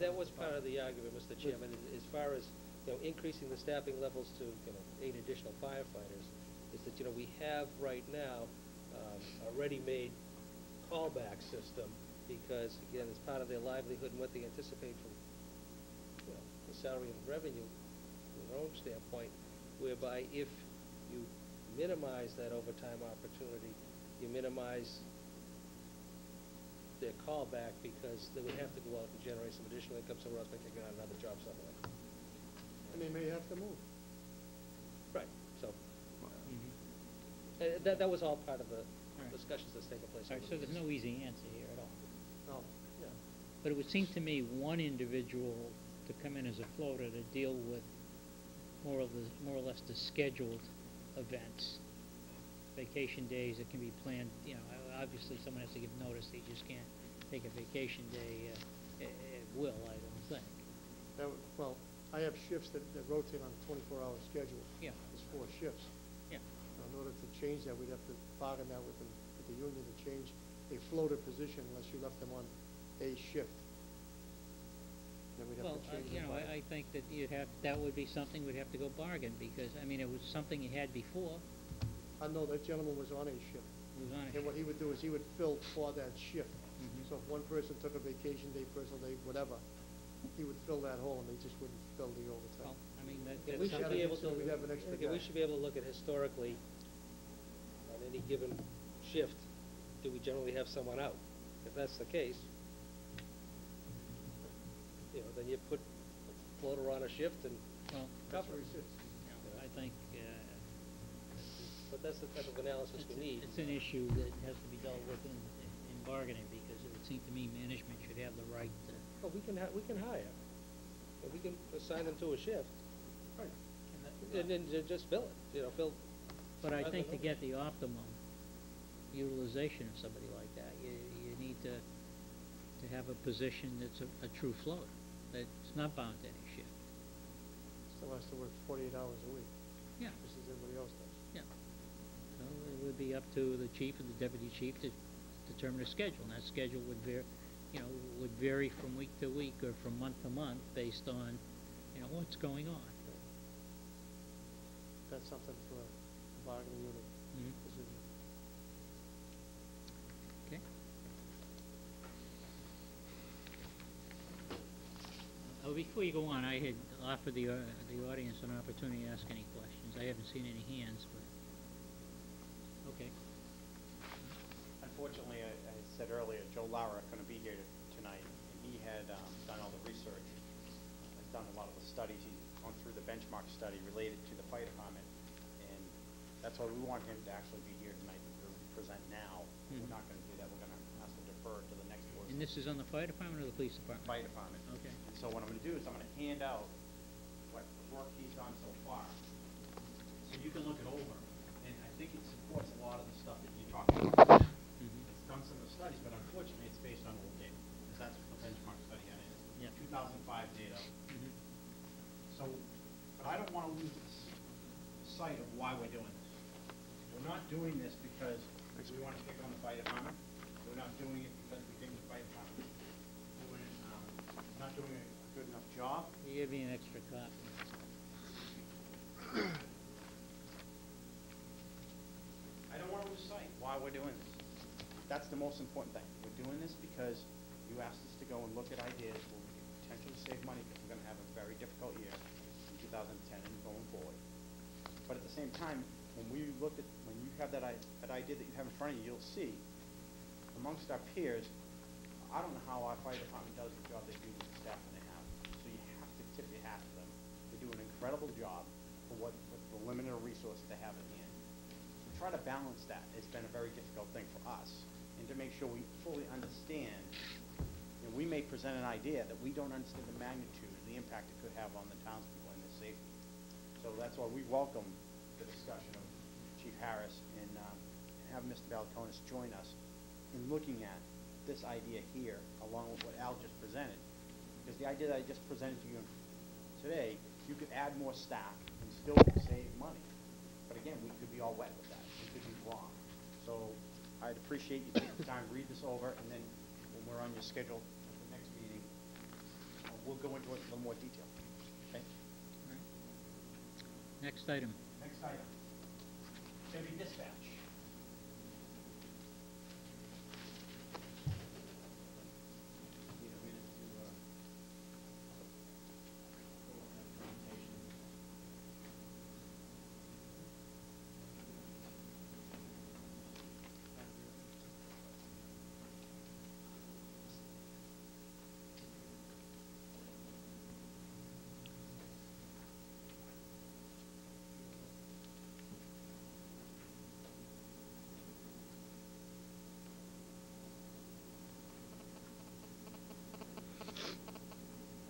That was part of the argument, Mr. Chairman, as far as, increasing the staffing levels to, 8 additional firefighters, is that, we have right now a ready-made callback system, because, again, as part of their livelihood and what they anticipate from, the salary and revenue, from their own standpoint, whereby if you minimize that overtime opportunity, you minimize their callback, because they would have to go out and generate some additional income somewhere else, they can get another job somewhere. And they may have to move. Right, so, that was all part of the discussions that's taken place. All right, so there's no easy answer here at all. No. Yeah. But it would seem to me one individual to come in as a floater to deal with more or less the scheduled events, vacation days that can be planned. Obviously someone has to give notice. They just can't take a vacation day at will, I don't think. Well, I have shifts that rotate on a 24-hour schedule. Yeah. There's 4 shifts. Yeah. In order to change that, we'd have to bargain that with the union to change a floater position unless you left them on a shift. Then we'd have to change I think that that would be something we'd have to go bargain, because, it was something you had before. No, that gentleman was on a shift. He was on a And what he would do is he would fill for that shift. Mhm. So if one person took a vacation day, personal day, whatever, he would fill that hole, and they just wouldn't fill the overtime. Well, Yeah, we should be able to, we'd have an extra we guy. should be able to look at historically, on any given shift, do we generally have someone out? If that's the case, then you put a floater on a shift and well, That's cover where it. he sits. I think But that's the type of analysis we need. it's an issue that has to be dealt with in bargaining, because it would seem to me management should have the right to. Well, we can hire, and we can assign them to a shift, Right. and then just fill it, fill. But I rather think to than- get the optimum utilization of somebody like that, you need to have a position that's a true floater, that's not bound to any shift. Still has to work 48 hours a week, Yeah. just as everybody else does. Yeah. So it would be up to the chief and the deputy chief to determine a schedule, and that schedule would vary from week to week or from month to month based on, what's going on. That's something for a bargaining unit Mhm. decision. Okay. Before you go on, I had offered the audience an opportunity to ask any questions. I haven't seen any hands, but okay. Unfortunately, I said earlier, Joe Lara couldn't be here tonight, and he had done all the research, has done a lot of the studies. He's gone through the benchmark study related to the fire department, and that's why we want him to actually be here tonight to present now. We're not going to do that. We're going to have to defer to the next board. And this is on the fire department or the police department? Fire department. Okay. And so what I'm going to do is I'm going to hand out what work he's done so far, so you can look it over. And I think it supports a lot of the stuff that you're talking about. It's done some of the studies, but unfortunately, it's based on old data, because that's what the benchmark study on is. Yeah. 2005 data. So, but I don't want to lose sight of why we're doing this. We're not doing this because we want to pick on the fire department. We're not doing it because we think the fire department is not doing a good enough job. You give me an extra copy. I don't want to lose sight why we're doing this. That's the most important thing. We're doing this because you asked us to go and look at ideas where we can potentially save money, because we're going to have a very difficult year in 2010 and going forward. But at the same time, when you have that idea that you have in front of you, you'll see amongst our peers, I don't know how our fire department does the job they do with the staff that they have. So you have to tip your hat to them. They do an incredible job for what the limited resources they have at hand. To try to balance that has been a very difficult thing for us, and to make sure we fully understand. And we may present an idea that we don't understand the magnitude, the impact it could have on the townspeople and their safety. So that's why we welcome the discussion of Chief Harris and have Mr. Balcones join us in looking at this idea here, along with what Al just presented. Because the idea that I just presented to you today, you could add more staff and still save money. But again, we could be all wet with that. We could be wrong. So I'd appreciate you taking the time to read this over, and then when we're on your schedule at the next meeting, I we'll go into it in a little more detail. Okay? Next item. Next item. Chevy dispatch. Need a minute to pull up that presentation.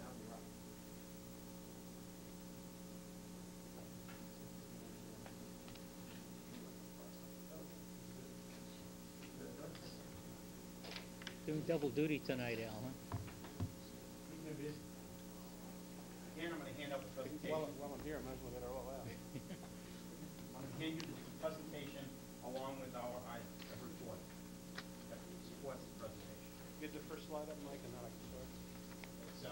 Now you're up. Doing double duty tonight, Al, huh? Again, I'm gonna hand out the presentation. While I'm here, I might as well get it all out. I'm gonna hand you the presentation along with our report that supports the presentation. Get the first slide up, Mike, and then I can start. It's,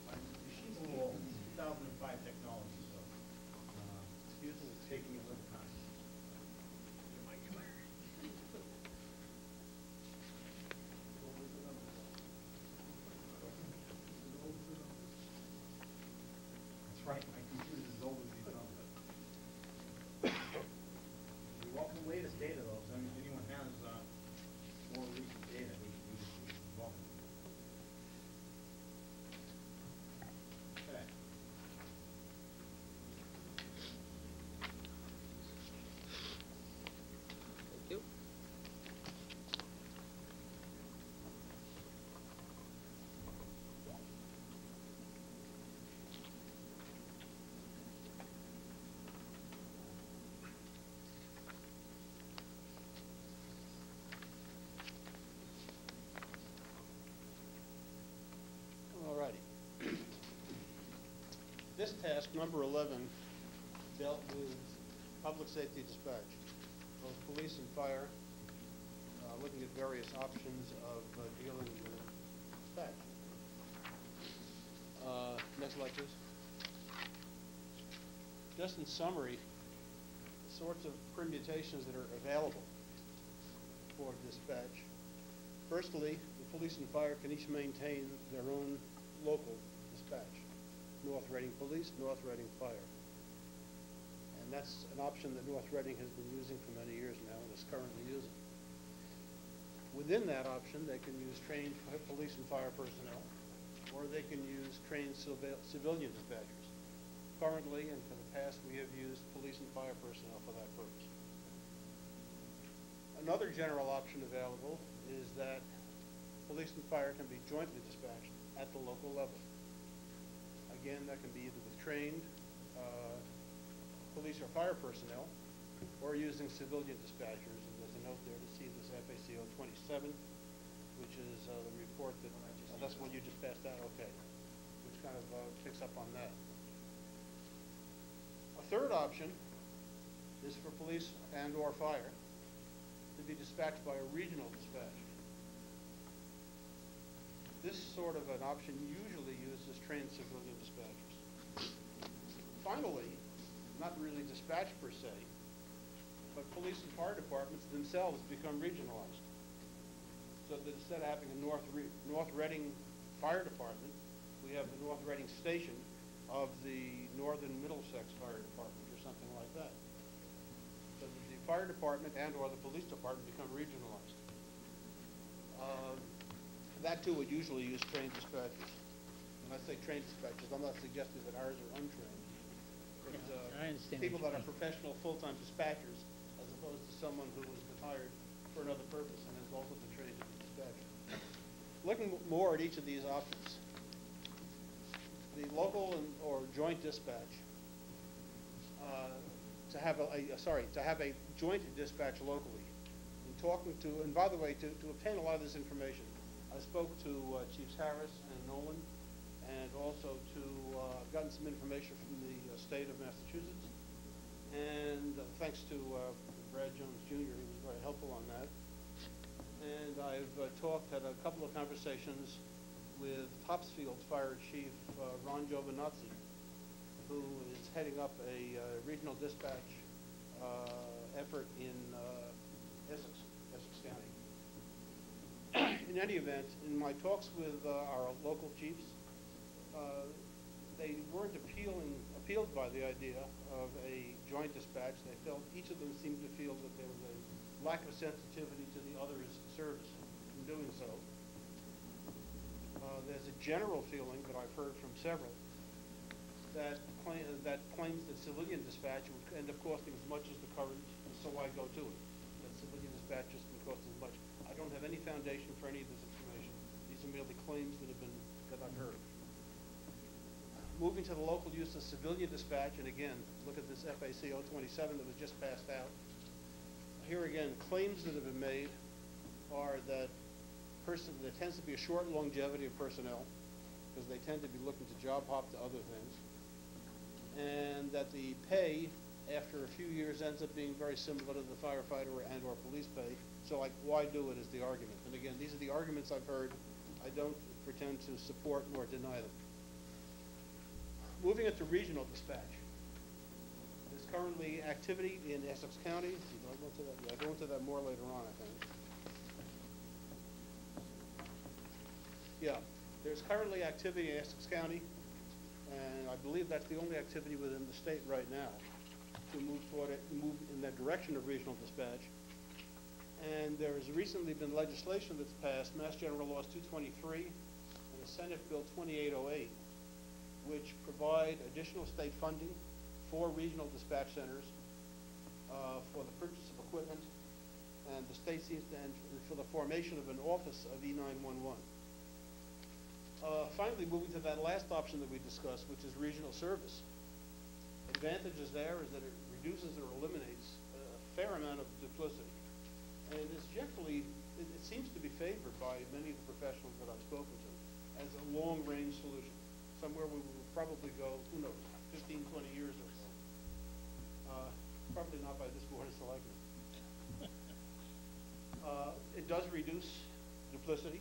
my machine's a little old, it's 2005 technology, so, Excuse me. it's taking me a little time. That's right, my computer's as old as these numbers. We welcome the latest data though, so if anyone has, more recent data, we welcome. Okay. Thank you. All righty. This task, number 11, dealt with public safety dispatch, both police and fire, looking at various options of dealing with dispatch. Next slide, please. Just in summary, the sorts of permutations that are available for dispatch. Firstly, the police and fire can each maintain their own local dispatch. North Reading Police, North Reading Fire. And that's an option that North Reading has been using for many years now and is currently using. Within that option, they can use trained police and fire personnel, or they can use trained civilian dispatchers. Currently, and for the past, we have used police and fire personnel for that purpose. Another general option available is that police and fire can be jointly dispatched at the local level. Again, that can be either with trained police or fire personnel, or using civilian dispatchers. And there's a note there to see this FACO 27, which is the report that, that's what you just passed out, okay, which kind of picks up on that. A third option is for police and or fire to be dispatched by a regional dispatch. This sort of an option usually uses trained civilian dispatchers. Finally, not really dispatch per se, but police and fire departments themselves become regionalized. So that instead of having a North Reading Fire Department, we have the North Reading Station of the Northern Middlesex Fire Department or something like that. So that the fire department and or the police department become regionalized. That too would usually use trained dispatchers. When I say trained dispatchers, I'm not suggesting that ours are untrained. But, I understand people what that you are professional full-time dispatchers, as opposed to someone who was retired for another purpose and has also been trained as a dispatcher. Looking more at each of these options, the local or joint dispatch, to have a joint dispatch locally, and by the way, to obtain a lot of this information, I spoke to Chiefs Harris and Nolan, and also I've gotten some information from the state of Massachusetts, and thanks to Brad Jones Jr., he was very helpful on that. And I've had a couple of conversations with Topsfield Fire Chief Ron Giovinazzi, who is heading up a regional dispatch effort in Essex County. In any event, in my talks with our local chiefs, they weren't appealed by the idea of a joint dispatch. They felt, each of them seemed to feel that there was a lack of sensitivity to the other's service in doing so. There's a general feeling that I've heard from several that claims that civilian dispatch would end up costing as much as the current, so why go to it? That civilian dispatch just can cost as much. I don't have any foundation for any of this information. These are merely claims that I've heard. Moving to the local use of civilian dispatch, and again, look at this FAC 027 that was just passed out. Here again, claims that have been made are that there tends to be a short longevity of personnel because they tend to be looking to job hop to other things, and that the pay after a few years ends up being very similar to the firefighter and or police pay. So like, why do it is the argument. And again, these are the arguments I've heard. I don't pretend to support nor deny them. Moving into regional dispatch. There's currently activity in Essex County. Do I go into that? Yeah, I'll go into that more later on, I think. Yeah, there's currently activity in Essex County, and I believe that's the only activity within the state right now to move in that direction of regional dispatch. And there has recently been legislation that's passed, Mass General Laws 223 and the Senate Bill 2808, which provide additional state funding for regional dispatch centers for the purchase of equipment, and the state seems to end for the formation of an office of E911. Finally, moving to that last option that we discussed, which is regional service. Advantages there is that it reduces or eliminates a fair amount of duplicity. And it's generally, it seems to be favored by many of the professionals that I've spoken to as a long-range solution. Somewhere we will probably go, who knows, 15, 20 years or so. Probably not by this board of selectmen. It does reduce duplicity.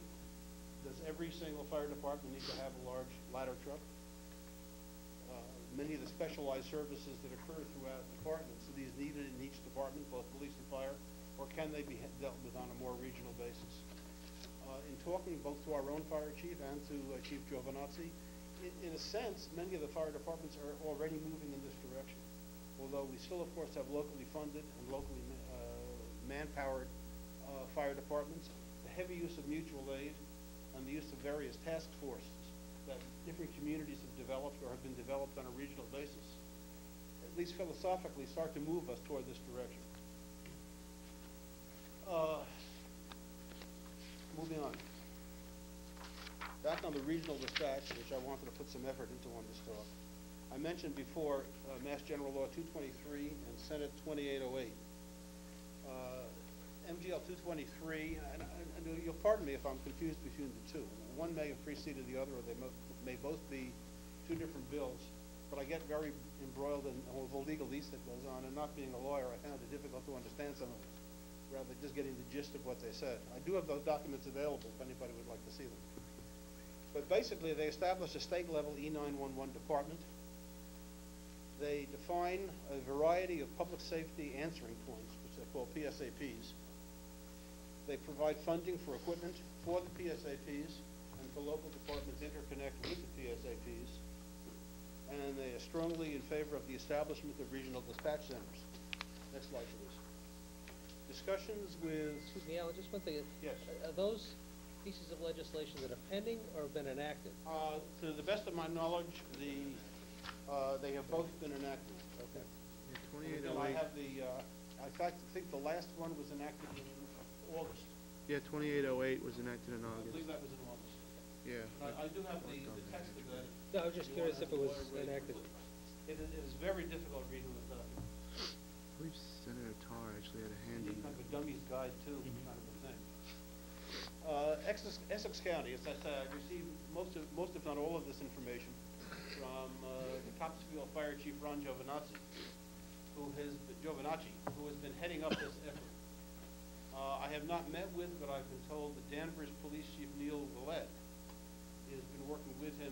Does every single fire department need to have a large ladder truck? Many of the specialized services that occur throughout departments, are these needed in each department, both police and fire, or can they be dealt with on a more regional basis? In talking both to our own fire chief and to Chief Giovinazzi, in a sense, many of the fire departments are already moving in this direction. Although we still, of course, have locally funded and locally manpowered fire departments, the heavy use of mutual aid and the use of various task forces that different communities have developed or have been developed on a regional basis, at least philosophically, start to move us toward this direction. Moving on. Back on the regional dispatch, which I wanted to put some effort into on this talk. I mentioned before Mass General Law 223 and Senate 2808. MGL 223, and you'll pardon me if I'm confused between the two. One may have preceded the other, or they may both be two different bills, but I get very embroiled in all the legalese that goes on, and not being a lawyer, I found it difficult to understand some of it, rather than just getting the gist of what they said. I do have those documents available if anybody would like to see them. But basically, they established a state-level E911 department. They define a variety of public safety answering points, which they call PSAPs. They provide funding for equipment for the PSAPs and for local departments interconnect with the PSAPs. And they are strongly in favor of the establishment of regional dispatch centers. Next slide, please. Discussions with... Excuse me, Alan, just one thing. Yes. Are those pieces of legislation that are pending or have been enacted? To the best of my knowledge, they have both been enacted. Okay. And I have the, in fact, I think the last one was enacted in August. Yeah, 2808 was enacted in I August. believe that was in August. Yeah. I do have the text of that. No, I was just curious if it was enacted. It is very difficult reading this document. I believe Senator Tarr actually had a hand in Kind that. of a dummy's guide too, kind of a thing. Essex County, as I said, I received most if not all of this information from the Topsfield Fire Chief Ron Giovinazzi, who has been heading up this effort. I have not met with, but I've been told that Danvers Police Chief Neil Willett has been working with him